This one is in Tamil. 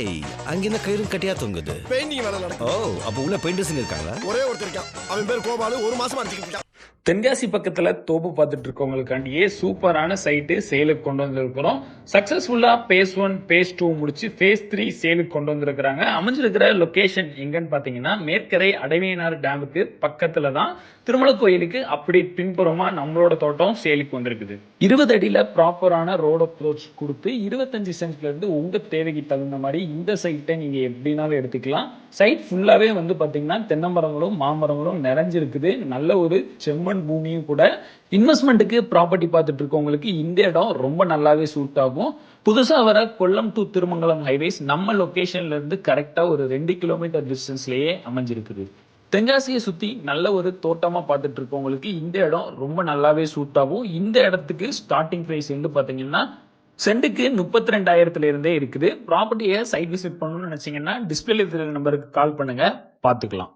ஏய் அங்க என்ன கயிறும் கட்டியா தொங்குது? பெயிண்டிங் வேலை நடக்கும். ஓ, அப்ப உள்ள பெயிண்டர்ஸுங்க இருக்காங்களா? ஒரே ஒருத்தர் இருக்கான். அவன் பேர் கோபாலு. 1 மாசமா அடிச்சுக்கிட்டு இருக்கான். தென்காசி பக்கத்துல தோப்பு பார்த்துட்டு இருக்கவங்களுக்காண்டியே சூப்பரான சைட்டு சேலுக்கு கொண்டு வந்திருக்கிறோம். சக்சஸ்ஃபுல்லா பேஸ் 1 பேஸ் 2 முடிச்சு பேஸ் 3 சேலுக்கு கொண்டு வந்திருக்கிறாங்க. அமைஞ்சிருக்கிற லொகேஷன் எங்கன்னு பாத்தீங்கன்னா மேற்கரை அடைவியனார் டேமுக்கு பக்கத்துல தான், திருமல கோயிலுக்கு அப்படி பின்புறமா நம்மளோட தோட்டம் சேலுக்கு வந்திருக்குது. 20 அடியில ப்ராப்பரான ரோட் அப்ரோச் கொடுத்து 25 சென்ட்ல இருந்து உங்க தேவைக்கு தகுந்த மாதிரி இந்த சைட்டை நீங்க எப்படினாலும் எடுத்துக்கலாம். சைட் ஃபுல்லாவே வந்து பாத்தீங்கன்னா தென்னமரங்களும் மாமரங்களும் நிறைஞ்சிருக்குது. நல்ல ஒரு செம்மண் பூமியும் கூட. இன்வெஸ்ட்மெண்ட்டுக்கு ப்ராப்பர்ட்டி பார்த்துட்டு இருக்கவங்களுக்கு இந்த இடம் ரொம்ப நல்லாவே சூட் ஆகும். புதுசா வர கொல்லம் டு திருமங்கலம் ஹைவேஸ் நம்ம லொகேஷன்ல இருந்து கரெக்டா ஒரு 2 கிலோமீட்டர் டிஸ்டன்ஸ்லயே அமைஞ்சிருக்குது. தென்காசியை சுத்தி நல்ல ஒரு தோட்டமா பார்த்துட்டு இருக்கவங்களுக்கு இந்த இடம் ரொம்ப நல்லாவே சூட் ஆகும். இந்த இடத்துக்கு ஸ்டார்டிங் பிரைஸ் வந்து பாத்தீங்கன்னா சென்ட்டுக்கு 32,000 இருந்தே இருக்குது. ப்ராப்பர்ட்டியை சைட் விசிட் பண்ணணும்னு நினைச்சீங்கன்னா டிஸ்பிளே நம்பருக்கு கால் பண்ணுங்க, பார்த்துக்கலாம்.